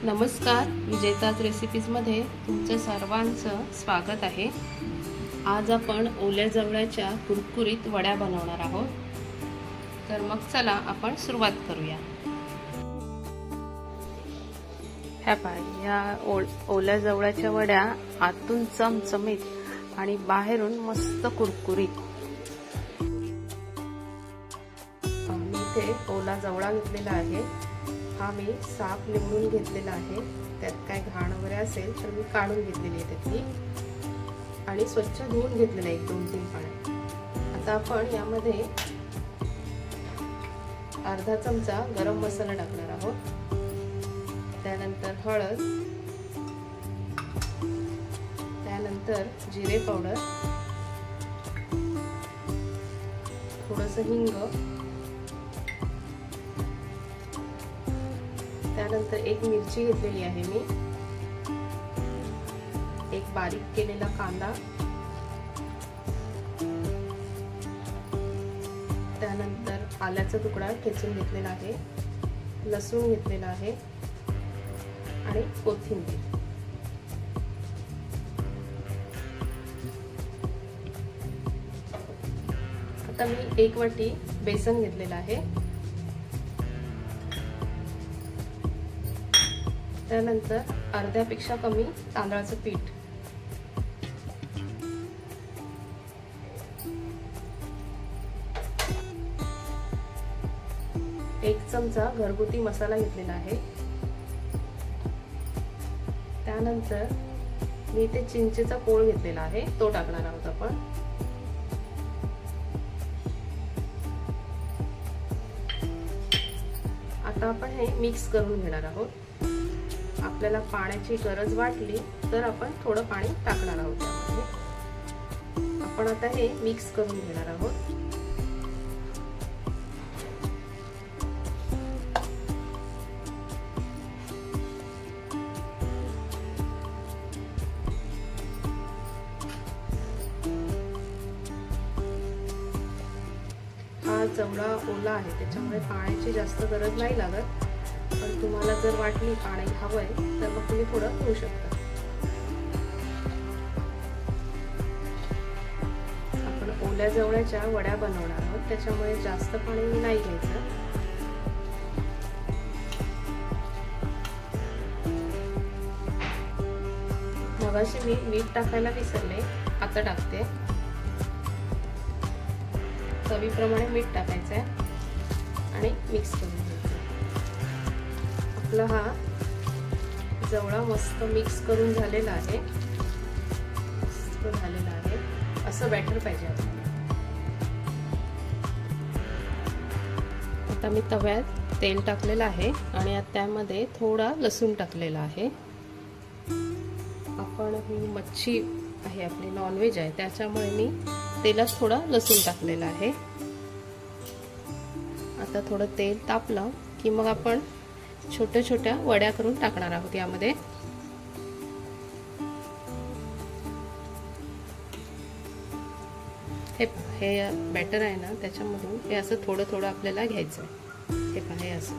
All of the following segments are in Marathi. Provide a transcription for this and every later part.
नमस्कार, विजेताज रेसिपीजमध्ये तुमचं सर्वांचं स्वागत आहे। आज आपण ओल्या जवळ्याच्या कुरकुरीत वड्या बनवणार आहोत। तर मग चला आपण सुरुवात करूया। ह्या पहा, या ओल्या जवळ्याच्या वड्या आतून चमचमीत आणि बाहेरून मस्त कुरकुरीत। मी इथे ओला जवळा घेतलेला आहे। हा मी साफ निवडून घेतलेला आहे। त्यात काय घाण वगैरे असेल तर मी काढून घेतलेली आहे त्यातली आणि स्वच्छ धुवून घेतलेला आहे 2-3 पाण्यात। आता आपण यामध्ये अर्धा चमचा गरम मसाला टाकणार आहोत। त्यानंतर हळद, त्यानंतर जिरे पावडर, थोडंसं हिंग, त्यानंतर एक मिरची घेतलेली आहे मी, एक बारीक केलेला कांदा, त्यानंतर आल्याचा तुकडा ठेचून घेतलेला आहे, लसूण घेतलेला आहे आणि कोथिंबीर। आता मी 1 वाटी बेसन घेतलेला आहे। त्यानंतर अर्ध्यापेक्षा कमी तांदळाचं पीठ, एक चमचा घरगुती मसाला घेतलेला आहे। त्यानंतर मी इथे चिंचेचा कोळ घेतलेला आहे, तो टाकणार आहोत आपण। आता आपण हे मिक्स करून घेणार आहोत। आपल्याला पाण्याची गरज वाटली तर आपण थोडं पाणी टाकणार आहोत त्यामध्ये। आपण आता हे मिक्स करून घेणार आहोत। हा जवळा ओला आहे त्याच्यामुळे पाण्याची जास्त गरज नाही लागत, पण तुम्हाला जर वाटली पाणी हवंय तर मग तुम्ही थोडं घेऊ शकता। आपण ओल्या जवळ्याच्या वड्या बनवणार आहोत त्याच्यामुळे जास्त पाणी नाही घ्यायचं। मगाशी मी मीठ टाकायला विसरले, आता टाकते। चवीप्रमाणे मीठ टाकायचं आहे आणि मिक्स करून घ्यायचं। आपला हा जवळा मस्त मिक्स करून झालेला आहे, मस्त झालेला आहे। असं बॅटर पाहिजे आपल्याला। आता मी तव्यात तेल टाकलेलं आहे आणि आता त्यामध्ये थोडा लसूण टाकलेला आहे। आपण ही मच्छी आहे आपली, नॉनव्हेज आहे त्याच्यामुळे मी तेलात थोडा लसूण टाकलेला आहे। आता थोडं तेल तापलं की मग आपण छोट्या छोट्या वड्या करून टाकणार आहोत यामध्ये। हे बॅटर आहे ना त्याच्यामधून हे असं थोडं थोडं आपल्याला घ्यायचं आहे। हे पहा, हे असं।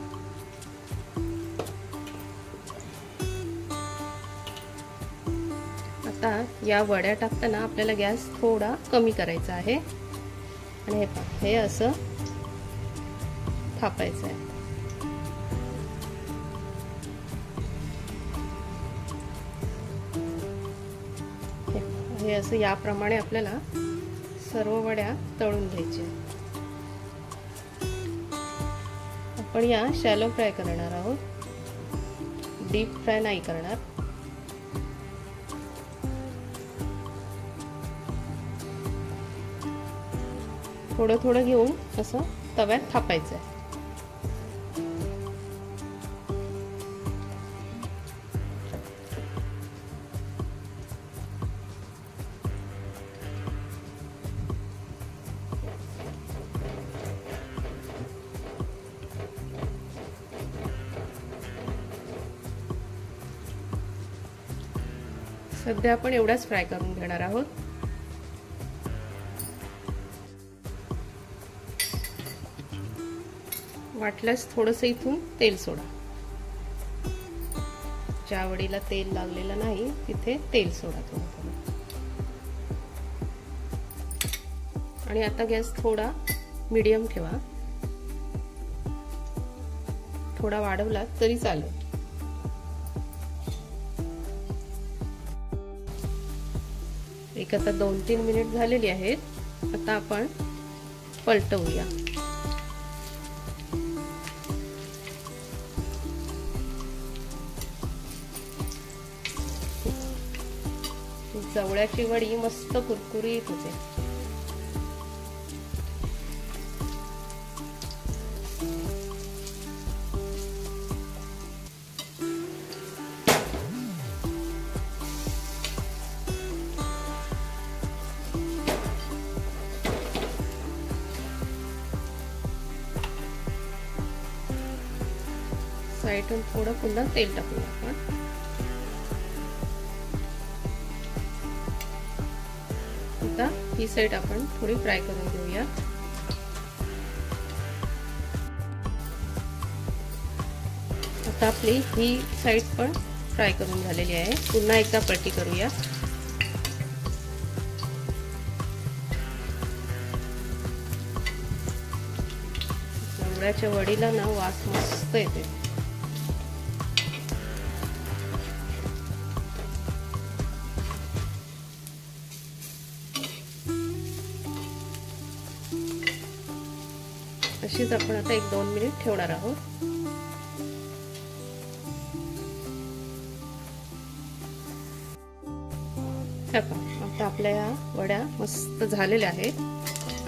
आता या वड्या टाकताना आपल्याला गॅस थोडा कमी करायचा आहे आणि हे पहा, हे असं थापायचं आहे। हे असं याप्रमाणे आपल्याला सर्व वड्या तळून घ्यायच्या। आपण या शॅलो फ्राय करणार आहोत, डीप फ्राय नाही करणार। थोडं थोडं घेऊन असं तव्यात थापायचं आहे। सध्या आपण एवढाच फ्राय करून घेणार आहोत। वाटल्यास थोडंसं इथून तेल सोडा। ज्या वडीला तेल लागलेलं नाही तिथे तेल सोडा थोडं. आणि आता गॅस थोडा मीडियम ठेवा. थोडा वाढवला तरी चालेल. एक आता 2-3 मिनिट झालेली आहेत. आता आपण पलटवूया. जवळ्याची वडी मस्त कुरकुरीत होते. साईडून थोडं पुन्हा तेल टाकूया आपण. आता ही साईड आपण थोडी फ्राय करून घेऊया. आता आपली ही साईड पण फ्राय करून झालेली आहे. पुन्हा एकदा पलटी करूया. जवळ्याच्या वडीला ना वास मस्त येते. अशीच आपण आता 1-2 मिनिट ठेवणार आहोत. आता आपल्या या वड्या मस्त झालेल्या आहेत.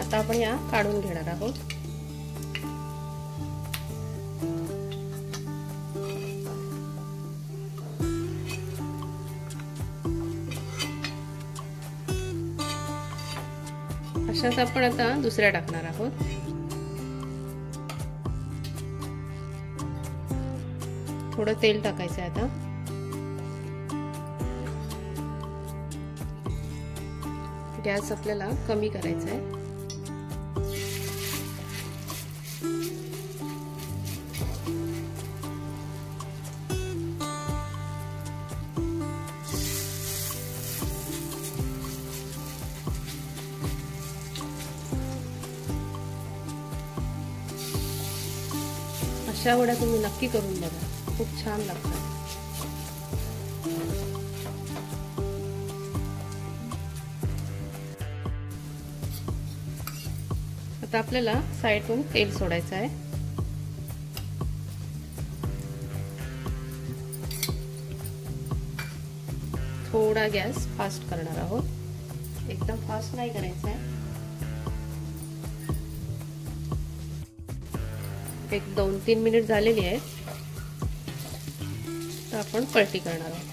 आता आपण या काढून घेणार आहोत. अशाच आपण आता दुसऱ्या टाकणार आहोत. थोडं तेल टाकायचं आहे आता. गॅस आपल्याला कमी करायचा आहे. अशा वड्या तुम्ही नक्की करून बघा. खूप छान लागतात. आता आपल्याला साईडून तेल सोडायचं आहे. थोडा गॅस फास्ट करणार आहोत. एकदम फास्ट नाही करायचा आहे. 1-2-3 मिनिट झालेली आहे. तर आपण पलटी करणार आहोत.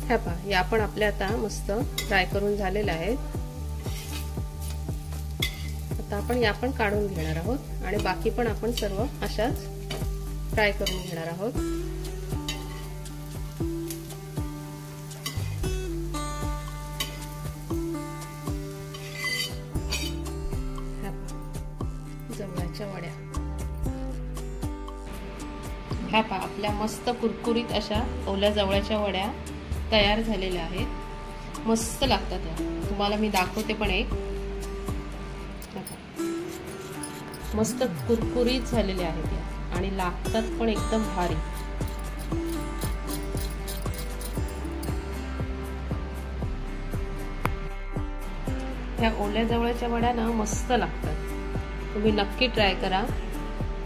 हे पहा, या पण आपल्या आता मस्त फ्राय करून झालेल्या आहेत. आता आपण या पण काढून घेणार आहोत आणि बाकी पण आपण सर्व अशाच फ्राय करून घेणार आहोत. जवळ्याच्या वड्या ह्या पहा, आपल्या मस्त कुरकुरीत अशा ओल्या जवळ्याच्या वड्या तयार झालेल्या आहेत. मस्त लागतात. तुम्हाला मी दाखवते पण एक. मस्त कुरकुरीत झालेल्या आहेत आणि लागतात पण एकदम भारी. ह्या ओल्या जवळ्याच्या वड्या ना मस्त लागतात. तुम्ही नक्की ट्राय करा.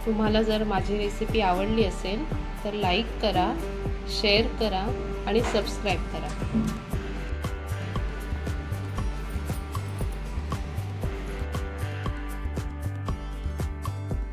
तुम्हाला जर माझी रेसिपी आवडली असेल तर लाईक करा, शेअर करा आणि सबस्क्राईब करा.